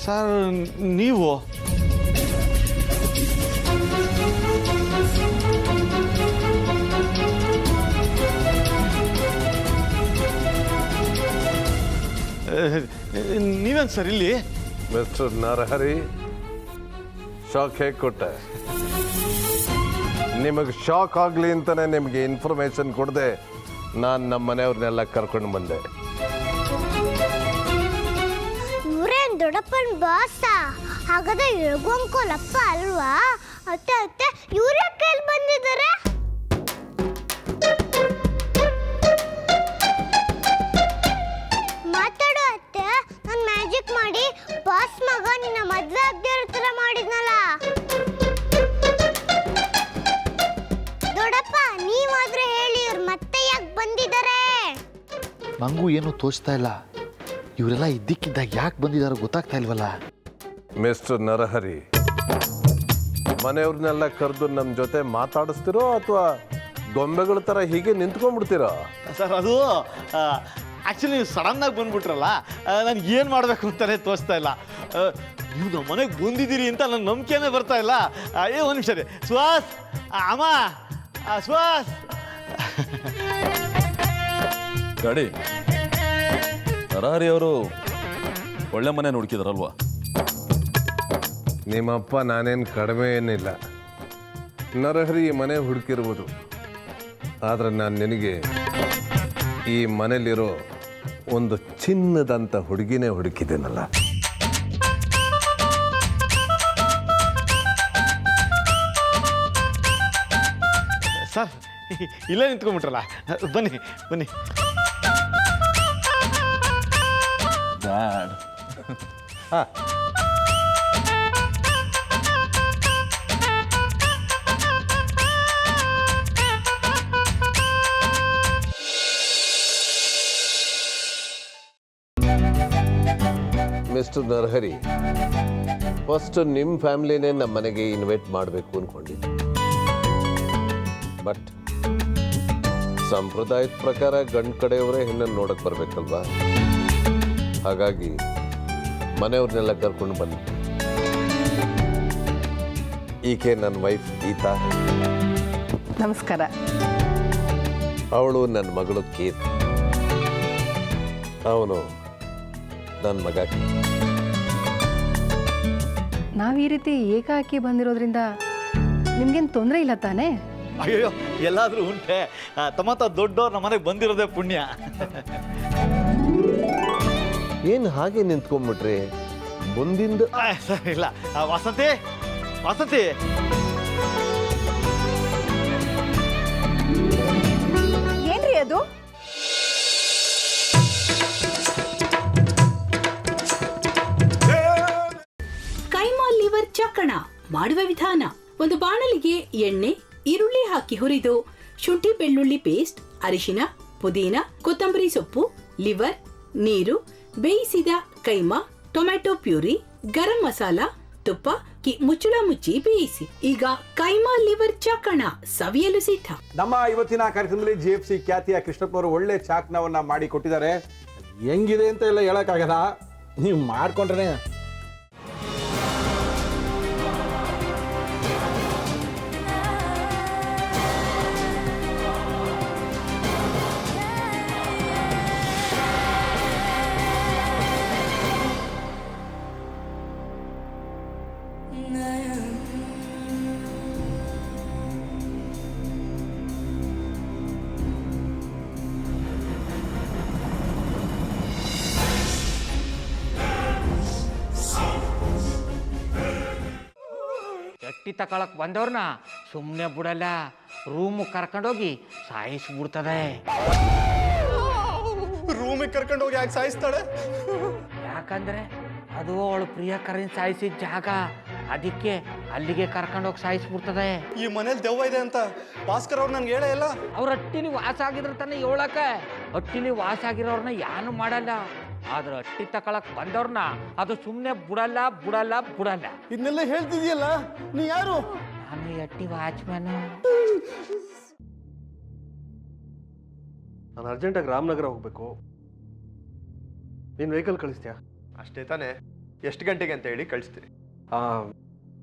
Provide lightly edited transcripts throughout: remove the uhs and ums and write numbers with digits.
Sir ನೀವು ನೀವೇನು sir ಇಲ್ಲಿ? ಮಿಸ್ಟರ್ ನರಹರಿ, ಶಾಕ್ ಹೇಗೆ ಕೊಟ್ಟೆ? ನಿಮಗೆ ಶಾಕ್ ಆಗಲಿ ಅಂತಲೇ ನಿಮಗೆ ಇನ್ಫಾರ್ಮೇಶನ್ ಕೊಡದೆ ನಾನು ನಮ್ಮ ಮನೆಯವ್ರನ್ನೆಲ್ಲ ಕರ್ಕೊಂಡು ಬಂದೆ. ಇವರೇನು ದೊಡ್ಡಪ್ಪನ ಬಾಸ? ಹಾಗಾದ್ರೆ ಇಳ್ಗೊಂಕೋಲಪ್ಪ ಅಲ್ವಾ? ಅತ್ತೆ ಅತ್ತೆ ಇವರೇ ಕೈಲಿ ಬಂದಿದ್ದಾರೆ. ಮಾತಾಡು ಅತ್ತೆ. ನಾನು ಮ್ಯಾಜಿಕ್ ಮಾಡಿ ಬಾಸ್ ಮಗ ನಿನ್ನ ಮದುವೆ ಆಗದೆ ಇರೋ ಥರ ಮಾಡಿದ್ನಲ್ಲ. ದೊಡ್ಡಪ್ಪ ನೀವಾದ್ರೆ ಹೇಳಿ, ಇವ್ರು ಮತ್ತೆ ಯಾಕೆ ಬಂದಿದ್ದಾರೆ? ನನಗೂ ಏನೂ ತೋಚ್ತಾ ಇಲ್ಲ. ಇವರೆಲ್ಲ ಇದ್ದಕ್ಕಿದ್ದಾಗ ಯಾಕೆ ಬಂದಿದ್ದಾರೋ ಗೊತ್ತಾಗ್ತಾ ಇಲ್ವಲ್ಲ. ಮಿಸ್ಟರ್ ನರಹರಿ, ಮನೆಯವ್ರನ್ನೆಲ್ಲ ಕರೆದು ನಮ್ಮ ಜೊತೆ ಮಾತಾಡಿಸ್ತಿರೋ ಅಥವಾ ಗೊಂಬೆಗಳ ಥರ ಹೀಗೆ ನಿಂತ್ಕೊಂಡ್ಬಿಡ್ತೀರೋ? ಸರ್ ಅದು ಆ್ಯಕ್ಚುಲಿ ನೀವು ಸಡನ್ನಾಗಿ ಬಂದ್ಬಿಟ್ರಲ್ಲ, ನನಗೆ ಏನು ಮಾಡಬೇಕು ಅಂತಲೇ ತೋಚ್ತಾ ಇಲ್ಲ. ನೀವು ನಮ್ಮ ಮನೆಗೆ ಬಂದಿದ್ದೀರಿ ಅಂತ ನನ್ನ ನಂಬಿಕೆನೇ ಬರ್ತಾ ಇಲ್ಲ. ಒಂದು ನಿಮಿಷ ರೀ. ಸುಹಾಸ್, ಅಮ್ಮ, ಸುಹಾಸ್. ಗಾಡಿ ನರಹರಿ ಅವರು ಒಳ್ಳೆ ಮನೆ ನೋಡ್ಕಿದಾರಲ್ವಾ? ನಿಮ್ಮಪ್ಪ ನಾನೇನು ಕಡಿಮೆ ಏನಿಲ್ಲ. ನರಹರಿ ಈ ಮನೆ ಹುಡುಕಿರ್ಬೋದು, ಆದರೆ ನಾನು ನಿನಗೆ ಈ ಮನೇಲಿರೋ ಒಂದು ಚಿನ್ನದಂಥ ಹುಡುಗಿನೇ ಹುಡುಕಿದ್ದೇನಲ್ಲ. ಸರ್ ಇಲ್ಲೇ ನಿಂತ್ಕೊಂಡ್ಬಿಟ್ರಲ್ಲ, ಬನ್ನಿ ಬನ್ನಿ. ಡ್ಯಾಡ್, ಹಾಂ, ಮಿಸ್ಟರ್ ನರಹರಿ, ಫಸ್ಟ್ ನಿಮ್ಮ ಫ್ಯಾಮಿಲಿನೇ ನಮ್ಮ ಮನೆಗೆ ಇನ್ವೈಟ್ ಮಾಡಬೇಕು ಅಂದ್ಕೊಂಡಿದ್ದೆ. ಬಟ್ ಸಂಪ್ರದಾಯದ ಪ್ರಕಾರ ಗಂಡು ಕಡೆಯವರೇ ಹೆಣ್ಣನ್ನು ನೋಡಕ್ಕೆ ಬರಬೇಕಲ್ವಾ? ಹಾಗಾಗಿ ಮನೆಯವ್ರನ್ನೆಲ್ಲ ಕರ್ಕೊಂಡು ಬನ್ನಿ. ಈಕೆ ನನ್ನ ವೈಫ್ ಗೀತಾ. ನಮಸ್ಕಾರ. ಅವಳು ನನ್ನ ಮಗಳು ಕೀರ್ತಿ. ಅವನು ನನ್ನ ಮಗ. ನಾವು ಈ ರೀತಿ ಏಕಾಕಿ ಬಂದಿರೋದ್ರಿಂದ ನಿಮ್ಗೇನು ತೊಂದರೆ ಇಲ್ಲ ತಾನೇ? ಅಯ್ಯೋ, ಎಲ್ಲಾದರೂ ಉಂಟೆ. ತಮ್ಮತ್ತ ದೊಡ್ಡವ್ರು ನಮ್ಮ ಮನೆಗೆ ಬಂದಿರೋದೇ ಪುಣ್ಯ. ಏನು ಹಾಗೆ ನಿಂತ್ಕೊಂಡ್ಬಿಟ್ರಿ? ಮುಂದಿಂದ ಸರ್ ಇಲ್ಲ. ವಸಂತಿ, ವಸಂತಿ. ಏನ್ರಿ ಅದು? ಕೈಮಾ ಲಿವರ್ ಚಕ್ಕಣ ಮಾಡುವ ವಿಧಾನ: ಒಂದು ಬಾಣಲಿಗೆ ಎಣ್ಣೆ, ಈರುಳ್ಳಿ ಹಾಕಿ ಹುರಿದು ಶುಂಠಿ ಬೆಳ್ಳುಳ್ಳಿ ಪೇಸ್ಟ್, ಅರಿಶಿನ, ಪುದೀನ, ಕೊತ್ತಂಬರಿ ಸೊಪ್ಪು, ಲಿವರ್, ನೀರು, ಬೇಯಿಸಿದ ಕೈಮಾ, ಟೊಮ್ಯಾಟೊ ಪ್ಯೂರಿ, ಗರಂ ಮಸಾಲ, ತುಪ್ಪ ಮುಚ್ಚಳ ಮುಚ್ಚಿ ಬೇಯಿಸಿ. ಈಗ ಕೈಮಾ ಲಿವರ್ ಚಾಕಣ ಸವಿಯಲು ಸಿದ್ಧ. ನಮ್ಮ ಇವತ್ತಿನ ಕಾರ್ಯಕ್ರಮದಲ್ಲಿ GFC ಖ್ಯಾತಿಯ ಕೃಷ್ಣಪ್ಪನವರು ಒಳ್ಳೆ ಚಾಕ್ನವನ್ನ ಮಾಡಿ ಕೊಟ್ಟಿದ್ದಾರೆ. ಹೆಂಗಿದೆ ಅಂತ ಎಲ್ಲ ಹೇಳಕ್ಕಾಗಲ್ಲ, ನೀವು ಮಾಡ್ಕೊಂಡ್ರೆ. ಎಟ್ಟಿ ತಕೊಳಕ್ ಬಂದವ್ರನ್ನ ಸುಮ್ಮನೆ ಬಿಡಲ್ಲ, ರೂಮ್ ಕರ್ಕೊಂಡೋಗಿ ಸಾಯಿಸ್ಬಿಡ್ತದೆ. ರೂಮಿಗೆ ಕರ್ಕೊಂಡೋಗಿ ಯಾಕೆ ಸಾಯಿಸ್ತಾಳೆ? ಯಾಕಂದ್ರೆ ಅದು ಅವಳು ಪ್ರಿಯಕರನ್ ಸಾಯಿಸಿದ ಜಾಗ, ಅದಕ್ಕೆ ಅಲ್ಲಿಗೆ ಕರ್ಕೊಂಡೋಗಿ ಸಾಯಿಸ್ಬಿಡ್ತದೆ. ಈ ಮನೇಲಿ ದೆವ್ವ ಇದೆ ಅಂತ ಭಾಸ್ಕರ್ ಅವ್ರು ನನ್ಗೆ ಹೇಳೇ ಇಲ್ಲ. ಅವ್ರ ಹಟ್ಟಿಲಿ ವಾಸ ಆಗಿದ್ರ ತಾನೆ ಹೇಳಕ. ಹಟ್ಟಿಲಿ ವಾಸ ಆಗಿರೋರ್ನ ಯಾನು ಮಾಡಲ್ಲ, ಆದ್ರೆ ಹಟ್ಟಿ ತಕೊಳಕ್ ಬಂದವ್ರನ್ನ ಅದು ಸುಮ್ಮನೆ ಬಿಡಲ್ಲ ಬಿಡಲ್ಲ ಬಿಡಲ್ಲ. ಇದನ್ನೆಲ್ಲ ಹೇಳ್ತಿದ್ಯಲ್ಲ, ನೀ ಯಾರು? ನಾನು ಹಟ್ಟಿ ವಾಚ್ಮ್ಯಾನ್. ನಾನು ಅರ್ಜೆಂಟಾಗಿ ರಾಮನಗರ ಹೋಗ್ಬೇಕು. ನೀನು ವೆಹಿಕಲ್ ಕಳಿಸ್ತೀಯಾ? ಅಷ್ಟೇ ತಾನೆ. ಎಷ್ಟು ಗಂಟೆಗೆ ಅಂತ ಹೇಳಿ ಕಳಿಸ್ತೀನಿ.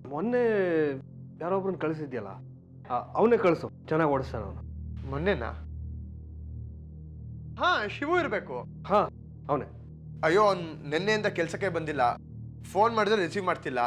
ಮೊನ್ನೆ ಯಾರೊಬ್ರನ್ನ ಕಳಿಸಿದ್ಯಲ್ಲ ಅವನೇ ಕಳಿಸು, ಚೆನ್ನಾಗಿ ಓಡಿಸ್ತಾನ ಅವನು. ಮೊನ್ನೆನಾ? ಹಾಂ, ಶಿವು ಇರಬೇಕು. ಹಾಂ, ಅವನೇ. ಅಯ್ಯೋ, ಅವ್ನು ನಿನ್ನೆಯಿಂದ ಕೆಲಸಕ್ಕೆ ಬಂದಿಲ್ಲ. ಫೋನ್ ಮಾಡಿದ್ರೆ ರಿಸೀವ್ ಮಾಡ್ತಿಲ್ಲ.